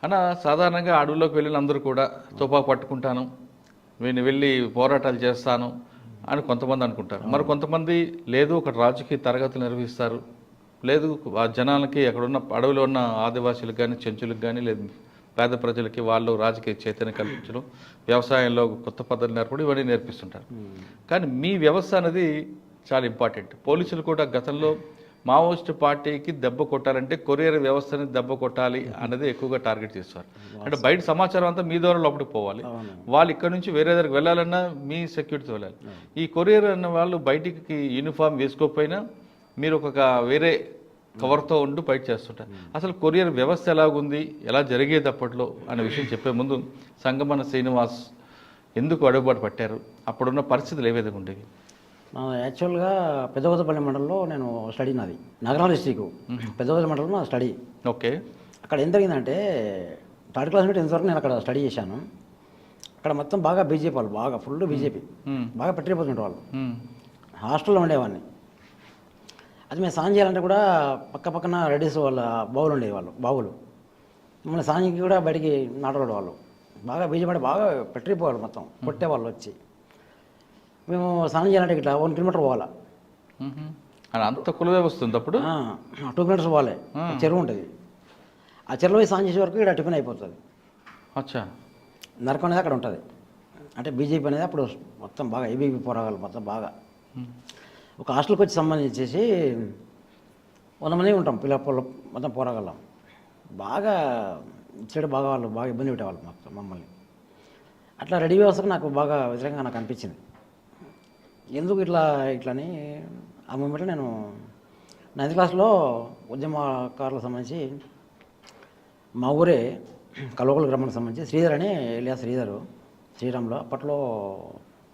అన్న సాధారణంగా అడవుల్లోకి వెళ్ళిన అందరూ కూడా తుపాకు పట్టుకుంటాను, నేను వెళ్ళి పోరాటాలు చేస్తాను అని కొంతమంది అనుకుంటారు. మరి కొంతమంది లేదు ఒక రాజకీయ తరగతులు నిర్వహిస్తారు, లేదు ఆ జనాలకి అక్కడ ఉన్న అడవిలో ఉన్న ఆదివాసీలకు కానీ చెంచులకు కానీ లేదు పేద ప్రజలకి వాళ్ళు రాజకీయ చైతన్యం కల్పించడం, వ్యవసాయంలో కొత్త పద్ధతులు నేర్పడం ఇవన్నీ నేర్పిస్తుంటారు. కానీ మీ వ్యవస్థ అనేది చాలా ఇంపార్టెంట్. పోలీసులు కూడా గతంలో మావోయిస్ట్ పార్టీకి దెబ్బ కొట్టాలంటే కొరియర్ వ్యవస్థని దెబ్బ కొట్టాలి అన్నది ఎక్కువగా టార్గెట్ చేస్తారు. అంటే బయట సమాచారం అంతా మీ ద్వారా లోపలికి పోవాలి, వాళ్ళు ఇక్కడ నుంచి వేరే దగ్గరికి వెళ్ళాలన్నా మీ సెక్యూరిటీతో వెళ్ళాలి. ఈ కొరియర్ అన్న వాళ్ళు బయటికి యూనిఫామ్ వేసుకోకపోయినా మీరు ఒక వేరే కవర్తో ఉండి బయట చేస్తుంటారు. అసలు కొరియర్ వ్యవస్థ ఎలాగుంది, ఎలా జరిగేది అప్పట్లో అనే విషయం చెప్పే ముందు సంగమన శ్రీనివాస్ ఎందుకు అడుగుబాటు పట్టారు, అప్పుడున్న పరిస్థితులు ఏ విధంగా ఉండేవి? యాక్చువల్గా పెద్దగోదపల్లి మండలంలో నేను స్టడీ నాది, నగరాల డిస్టిక్ పెద్దగోదపల్లి మండలంలో నా స్టడీ. ఓకే. అక్కడ ఏం జరిగిందంటే 3rd క్లాస్ నుండి 10th వరకు నేను అక్కడ స్టడీ చేశాను. అక్కడ మొత్తం బాగా బీజేపీ వాళ్ళు, బాగా ఫుల్ బీజేపీ, బాగా పెట్టిపోతుంటారు వాళ్ళు. హాస్టల్లో ఉండేవాడిని. అది మేము సాయం చేయాలంటే కూడా పక్కన రెడీస్ వాళ్ళ బావులు ఉండేవి, వాళ్ళు బావులు మమ్మల్ని సాయంకి కూడా బయటికి నాటవాడు వాళ్ళు. బాగా బీజేపీ బాగా పెట్టిపోవాలి, మొత్తం కొట్టేవాళ్ళు వచ్చి. మేము స్నానం చేయాలంటే ఇట్లా 1 కిలోమీటర్ పోవాలా, అంత కుల వ్యవస్థ ఉంది అప్పుడు. 2 కిలోమీటర్స్ పోవాలి, చెరువు ఉంటుంది. ఆ చెరువులో పోయి స్నానం చేసే వరకు ఇక్కడ టిఫిన్ అయిపోతుంది. అచ్చా. నరకం అనేది అక్కడ ఉంటుంది. అంటే బీజేపీ అనేది అప్పుడు మొత్తం బాగా ఏబీపీ పోరాగాలు మొత్తం బాగా ఒక హాస్టల్కి వచ్చి సంబంధించేసి 100 మంది ఉంటాం పిల్లలు మొత్తం పోరాగలం. బాగా ఇచ్చాడు, బాగా వాళ్ళు బాగా ఇబ్బంది పెట్టేవాళ్ళు మొత్తం మమ్మల్ని. అట్లా రెడీ వ్యవస్థకు నాకు బాగా వ్యతిరేకంగా నాకు అనిపించింది. ఎందుకు ఇట్లని ఆ మూమెంట్లో నేను 9th క్లాస్లో ఉద్యమకారులకు సంబంధించి మా ఊరే కల్వకుల గ్రామానికి సంబంధించి శ్రీధర్ అని ఎలియాస్ శ్రీరామ్లో అప్పట్లో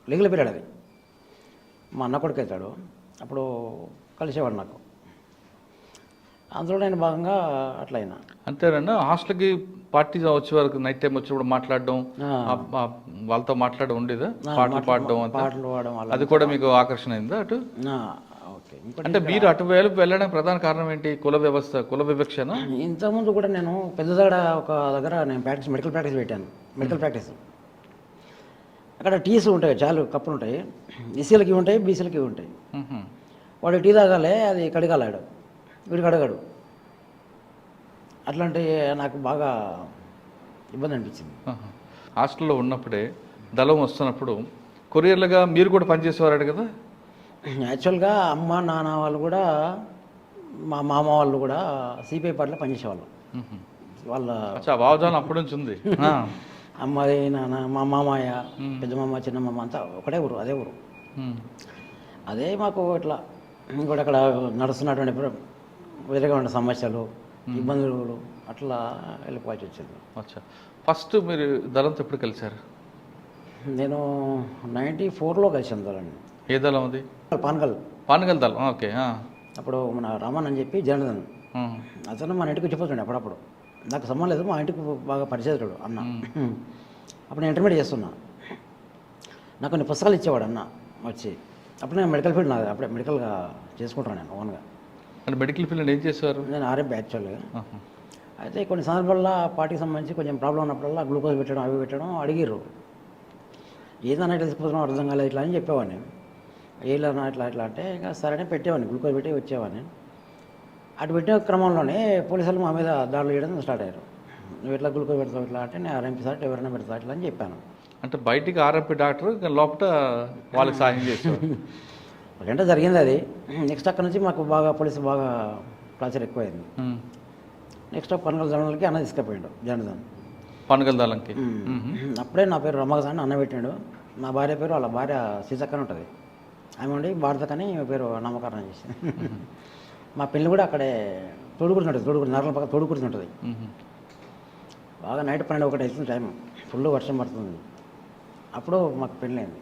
లీగల్ పీరియడ్ అది. మా అన్న కొడుకు అవుతాడు, అప్పుడు కలిసేవాడు నాకు. అందులో నేను భాగంగా అట్లా అయినా. అంతేనన్నా హాస్టల్కి పార్టీ వచ్చే వరకు నైట్ టైం వచ్చినప్పుడు మాట్లాడడం, వాళ్ళతో మాట్లాడడం ఉండేదా? పాటలు పాడడం, పాటలు పాడడం, అది కూడా మీకు ఆకర్షణ అయిందా అటు? ఓకే. అంటే మీరు అటు వెళ్ళడానికి ప్రధాన కారణం ఏంటి? కుల వ్యవస్థ, కుల వివక్షన? ఇంతకుముందు కూడా నేను పెద్దదగడ ఒక దగ్గర నేను మెడికల్ ప్రాక్టీస్ పెట్టాను. మెడికల్ ప్రాక్టీస్ అక్కడ టీస్ ఉంటాయి, చాలు కప్పులు ఉంటాయి. ఎస్సీలకి ఉంటాయి, బీసీలకి ఉంటాయి. వాడు టీ తాగాలే, అది కడగాలాడు, వీడికి అడగాడు. అట్లాంటి నాకు బాగా ఇబ్బంది అనిపించింది. హాస్టల్లో ఉన్నప్పుడే దళం వస్తున్నప్పుడు కొరియర్లుగా మీరు కూడా పనిచేసేవారు కదా? యాక్చువల్గా అమ్మ నాన్న వాళ్ళు కూడా, మా మామ వాళ్ళు కూడా సిపిఐ పార్టీలో పనిచేసేవాళ్ళు. వాళ్ళ భావజాలం అప్పటి నుంచి ఉంది. అమ్మది నాన్న, మా మామయ్య, పెద్ద మామ, చిన్న మామ అంతా ఒకటే ఊరు, అదే ఊరు. అదే మాకు ఇట్లా ఇంకోటి అక్కడ నడుస్తున్నటువంటి వేరేగా ఉన్న సమస్యలు, ఇబ్బందులు, అట్లా వెళ్ళిపోవాల్సి వచ్చింది. అచ్చా. ఫస్ట్ మీరు దళంతో ఎప్పుడు కలిశారు? నేను 94లో కలిసాను దళాన్ని. ఏ దళం అది? పానగల్ దళం. ఓకే. అప్పుడు మన రామన్ అని చెప్పి జనరల్ అతను మన ఇంటికి వచ్చిపోతుండే అప్పుడప్పుడు. నాకు సంబంధం లేదు, మా ఇంటికి బాగా పరిచయతుడు అన్న. అప్పుడు నేను ఇంటర్మీడియట్ చేస్తున్నా. నాకు కొన్ని పుస్తకాలు ఇచ్చేవాడు అన్న వచ్చి. అప్పుడు నేను మెడికల్ ఫీల్డ్ నాది, అప్పుడే మెడికల్గా చేసుకుంటాను నేను ఓన్గా. అంటే మెడికల్ ఫీల్డ్ ఏం చేసేవారు? నేను ఆర్ఎంపీ యాక్చువల్గా. అయితే కొన్ని సందర్భాల్లో పార్టీకి సంబంధించి కొంచెం ప్రాబ్లం ఉన్నప్పుడల్లా గ్లూకోజ్ పెట్టడం, అవి పెట్టడం అడిగిర్రు. ఏదన్నా ఇట్లా తీసుకుపోతున్నాం అర్థం కాలేదు ఇట్లా అని చెప్పేవాడిని. ఏళ్ళన్నా ఇట్లా అంటే ఇంకా సరే పెట్టేవాడిని, గ్లూకోజ్ పెట్టి వచ్చేవాడిని. అటు పెట్టే క్రమంలోనే పోలీసులు మా మీద దాడులు చేయడం స్టార్ట్ అయ్యారు. నువ్వు ఎట్లా గ్లూకోజ్ పెడతావు ఇట్లా అంటే, నేను ఆర్ఎంపీ సార్ ఎవరైనా పెడతా ఇట్లా అని చెప్పాను. అంటే బయటికి ఆర్ఎంపీ డాక్టర్, లోపల వాళ్ళకి సాయం చేసేవారు. అంటే జరిగింది అది. నెక్స్ట్ అక్కడ నుంచి మాకు బాగా పోలీసు బాగా టార్చర్ ఎక్కువైంది. నెక్స్ట్ పనగల దళంకి అన్న తీసుకుపోయాడు, జనదన్ పనగల దళంకి. అప్పుడే నా పేరు రమగస్ అని అన్న పెట్టాడు. నా భార్య పేరు వాళ్ళ భార్య సీతక్కని ఉంటుంది, ఆమె ఉండి భారతకని పేరు నామకరణం చేసింది. మా పెళ్ళి కూడా అక్కడే తోడుకురుతుంటుంది, నగరం పక్క తోడుకురుతుంటుంది. బాగా నైట్ 12-1 అవుతుంది టైం, ఫుల్ వర్షం పడుతుంది. అప్పుడు మాకు పెళ్ళి అయింది.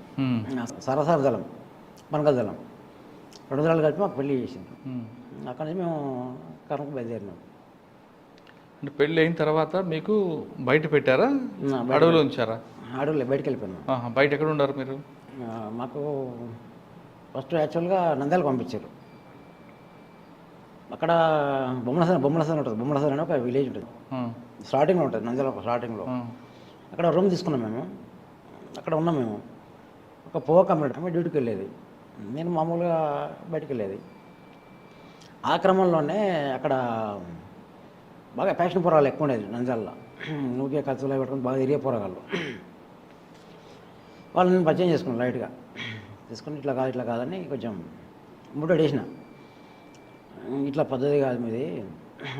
సరసార దళం, పనగల దళం 2 దళాలు కలిపి మాకు పెళ్ళి చేసింది. అక్కడి నుంచి మేము కర్మకు బయలుదేరినాం. అంటే పెళ్ళి అయిన తర్వాత మీకు బయట పెట్టారా, అడవిలో ఉంచారా? అడవులే, బయటకు వెళ్ళిపోయినాం. బయట ఎక్కడ ఉన్నారు మీరు? మాకు ఫస్ట్ యాక్చువల్గా నంద్యాలకు పంపించారు. అక్కడ బొమ్మలసన్ ఉంటుంది, బొమ్మలసన్ అని ఒక విలేజ్ ఉంటుంది. స్టార్టింగ్లో ఉంటుంది, నంద్యాల స్టార్టింగ్లో. అక్కడ రూమ్ తీసుకున్నాం మేము, అక్కడ ఉన్నాం మేము. ఒక పోవ కంప్లీట్ ఆమె డ్యూటీకి వెళ్ళేది, నేను మామూలుగా బయటికి వెళ్ళేది. ఆ క్రమంలోనే అక్కడ బాగా ఫ్యాషన్ పోరాగాలు ఎక్కువ ఉండేది నంద్యాలలో. నువ్వుకే ఖర్చులో పెట్టుకుని బాగా తిరిగే పోరాగాళ్ళు. వాళ్ళు నేను పరిచయం చేసుకున్నాను లైట్గా తీసుకుని, ఇట్లా కాదని కొంచెం ముట్టడి వేసిన. ఇట్లా పద్ధతి కాదు మీది.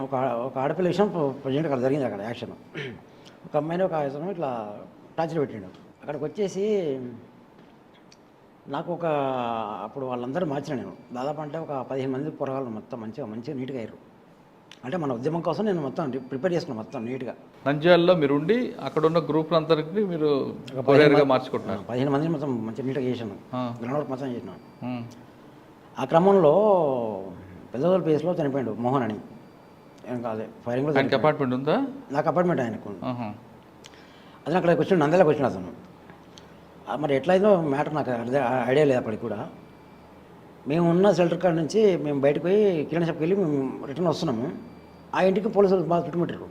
ఒక ఆడపిల్ల విషయం ప్రజెంట్ అక్కడ జరిగింది, అక్కడ యాక్షన్. ఒక అమ్మాయిని ఒక అతను ఇట్లా టార్చర్ పెట్టిండు. అక్కడికి వచ్చేసి నాకు అప్పుడు వాళ్ళందరూ మార్చిన నేను దాదాపు అంటే ఒక 15 మంది పోరగాళ్ళు మొత్తం మంచిగా నీట్గా అయ్యారు. అంటే మన ఉద్యమం కోసం నేను మొత్తం ప్రిపేర్ చేసుకున్నాను మొత్తం నీట్గా. నంద్యాలలో మీరు ఉండి అక్కడ ఉన్న గ్రూప్ అందరికి మీరు కొరియర్గా మార్చుకుంటున్నారు. 15 మందిని మొత్తం మంచిగా నీట్గా చేశాను, గ్రౌండ్ వర్క్ మొత్తం చేసినాను. ఆ క్రమంలో పెద్దవాళ్ళ ప్లేస్లో చనిపోయాడు మోహన్ అని. అదే ఫైరింగ్లో ఆయనకి అపార్ట్మెంట్ ఉందా? నాకు అపార్ట్మెంట్ ఆయనకు. అతను అక్కడికి వచ్చిండు, నంద్యాలకు వచ్చిండు అతను. మరి ఎట్లయిందో మ్యాటర్ నాకు ఐడియా లేదు అప్పటికి కూడా. మేము ఉన్న షెల్టర్ కాడ నుంచి మేము బయటకు పోయి కిరాణా షాప్కి వెళ్ళి మేము రిటర్న్ వస్తున్నాము. ఆ ఇంటికి పోలీసులు బాగా చుట్టుముట్టారు.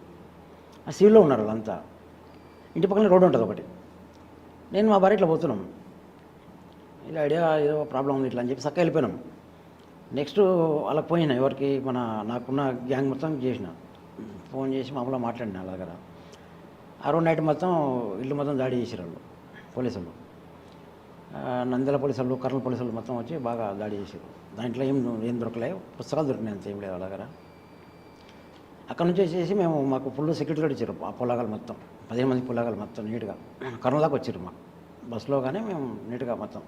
ఆ సివిల్లో ఉన్నారు వాళ్ళంతా. ఇంటి పక్కన రోడ్డు ఉంటుంది ఒకటి. నేను మా భార్య ఇట్లా పోతున్నాము, ఇలా ఐడియా ఏదో ప్రాబ్లం ఉంది ఇట్లా అని చెప్పి చక్కగా వెళ్ళిపోయినాం. నెక్స్ట్ వాళ్ళకి పోయినా ఎవరికి నాకున్న గ్యాంగ్ మొత్తం చేసిన ఫోన్ చేసి మామూలుగా మాట్లాడిన వాళ్ళ దగ్గర. ఆ రోజు నైట్ మొత్తం ఇల్లు మొత్తం దాడి చేసారు వాళ్ళు పోలీసులు. నంద్యాల పోలీసులు, కర్నూలు పోలీసులు మొత్తం వచ్చి బాగా దాడి చేసారు. దాంట్లో ఏం దొరకలేదు, పుస్తకాలు దొరికినాయి, అంత ఏం లేదు వాళ్ళ దగ్గర. అక్కడ నుంచి వచ్చేసి మాకు ఫుల్ సెక్యూరిటీ కూడా ఇచ్చారు. ఆ పొలాగాలు మొత్తం 15 మంది పొలాగాలు మొత్తం నీట్గా కర్నూలు దాకా వచ్చారు మాకు బస్సులో. కానీ మేము నీట్గా మొత్తం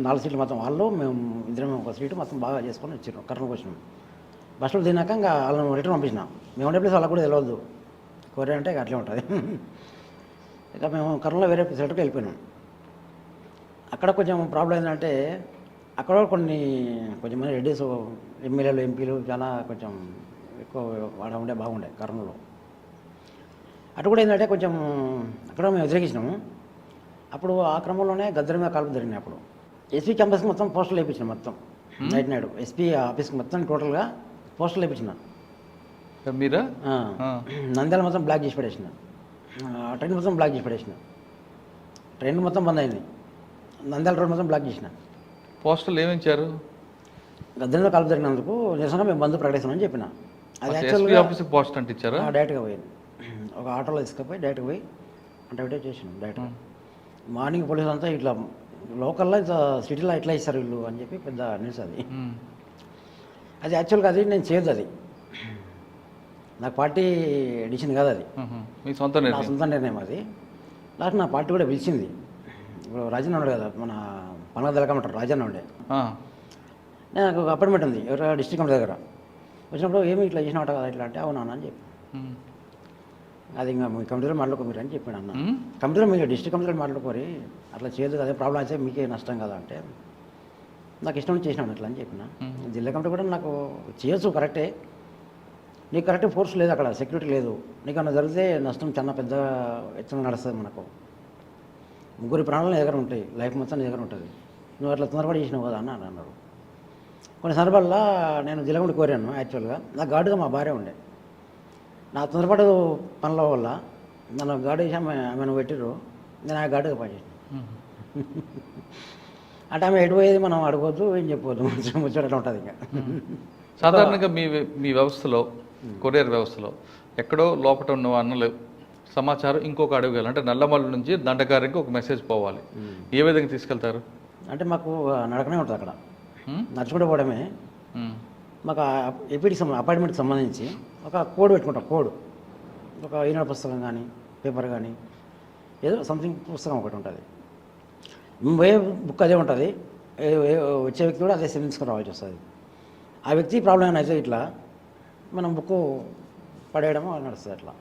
4 సీట్లు మొత్తం వాళ్ళు, మేము ఇద్దరం ఒక సీటు మొత్తం బాగా చేసుకొని వచ్చారు. కర్నూలుకి వచ్చినాం. బస్సులో తిన్నాక ఇంకా వాళ్ళని రిటర్న్ పంపించినాం. మేము ఉండే ప్లేస్ వాళ్ళకి కూడా తెలియదు, కొరియర్ అంటే అట్లే ఉంటుంది. ఇక మేము కర్నూలులో వేరే సెక్టర్కి వెళ్ళిపోయినాం. అక్కడ కొంచెం ప్రాబ్లం ఏంటంటే అక్కడ కొంచెం మంది రెడ్డిస్, ఎమ్మెల్యేలు, ఎంపీలు చాలా కొంచెం ఎక్కువ ఉండే బాగుండే కర్నూలులో. అటు కూడా ఏంటంటే కొంచెం అక్కడ మేము వ్యతిరేకించినాము. అప్పుడు ఆ క్రమంలోనే గద్దెల మీద కాల్పులు జరిగినాయి. అప్పుడు ఎస్పీ క్యాంపస్కి మొత్తం పోస్టర్లు వేయించిన, మొత్తం నైట్ ఎస్పీ ఆఫీస్కి మొత్తం టోటల్గా పోస్టర్లు వేయించిన. మీరా? నంద్యాల మొత్తం బ్లాక్ చేసి పడేసిన, ట్రైన్ మొత్తం బ్లాక్ చేసి పడేసిన, ట్రైన్ మొత్తం బంద్ అయింది, నంద్యాల రోడ్ మొత్తం బ్లాక్ చేసిన. పోస్టర్లు ఏమించారు? గద్దెల మీద కాల్పు జరిగినందుకు నిరసన మేము బంద్ ప్రకటిస్తామని చెప్పిన. అది యాక్చువల్గా పోస్టర్ అంటే ఇచ్చారా? డైరెక్ట్గా పోయింది, ఒక ఆటోలో తీసుకుపోయి డైరెక్ట్గా పోయి అంటే చేసినాం డైరెక్ట్గా. మార్నింగ్ పోలీసులు అంతా ఇట్లా లోకల్లో సిటీలో ఇట్లా ఇస్తారు వీళ్ళు అని చెప్పి పెద్ద న్యూస్ అది. అది యాక్చువల్గా అది నేను చేయదు, అది నాకు పార్టీ డిసిషన్ కాదు, అది మీ సొంత నిర్ణయం. అది లాస్ట్ నా పార్టీ కూడా పిలిచింది. ఇప్పుడు రాజన్న ఉండే కదా, మన పనగ తెలకమంటారు, రాజన్న ఉండే. నాకు ఒక అపార్ట్మెంట్ ఉంది ఎవరు డిస్ట్రిక్ట్ కమిటీ దగ్గర. వచ్చినప్పుడు ఏమి ఇట్లా చేసినట్టు కదా ఇట్లా అంటే అవునా అని చెప్పి, అది ఇంకా మీ కమిటీలో మాట్లాడుకోరు అని చెప్పాడు అన్న. కమిటీలో మీరు డిస్ట్రిక్ట్ కమిటీలో మాట్లాడుకోరి, అట్లా చేయదు కదా, ప్రాబ్లం అయితే మీకే నష్టం కదా అంటే నాకు ఇష్టం చేసినాను అట్లా అని చెప్పిన. జిల్లా కమిటీ కూడా నాకు చేయొచ్చు కరెక్టే, నీకు కరెక్ట్ ఫోర్స్ లేదు అక్కడ, సెక్యూరిటీ లేదు, నీకు అన్న జరిగితే నష్టం చాలా పెద్ద ఎత్తున నడుస్తుంది. మనకు 3 ప్రాణాలు దగ్గర ఉంటాయి, లైఫ్ మొత్తం దగ్గర ఉంటుంది, నువ్వు అట్లా తొందరపడి చేసినావు కదా అని అన్నారు. కొన్ని సందర్భాల్లో నేను జిల్లా కమిటీ కోరాను. యాక్చువల్గా నా గార్డుగా మా భార్య ఉండే, నా తొందరపాటు పనుల వల్ల నన్ను గార్డు వేసి ఆమెను పెట్టిర్రు, నేను ఆ గార్డుగా పనిచేసాను. అంటే ఆమె ఎటుపోయేది మనం అడగవద్దు, ఏం చెప్పవద్దు, ముచ్చట ఉంటుంది. ఇంకా సాధారణంగా మీ వ్యవస్థలో, కొరియర్ వ్యవస్థలో ఎక్కడో లోపల ఉన్న అన్నలు సమాచారం ఇంకొక అడుగు, అంటే నల్లమల్లి నుంచి దండకారికి ఒక మెసేజ్ పోవాలి, ఏ విధంగా తీసుకెళ్తారు? అంటే మాకు నడకనే ఉంటుంది అక్కడ, నడుచుకుంటూ పోవడమే. మాకు ఏపీడికి అపార్ట్మెంట్కి సంబంధించి ఒక కోడ్ పెట్టుకుంటాం. కోడ్ ఒక ఈనాడు పుస్తకం కానీ పేపర్ కానీ ఏదో సంథింగ్ పుస్తకం ఒకటి ఉంటుంది. పోయే బుక్ అదే ఉంటుంది, వచ్చే వ్యక్తి కూడా అదే తీసుకుని రావాల్సి వస్తుంది. ఆ వ్యక్తి ప్రాబ్లం ఏమైనా అయితే ఇట్లా మనం బుక్ పడేయడము నడుస్తుంది అట్లా.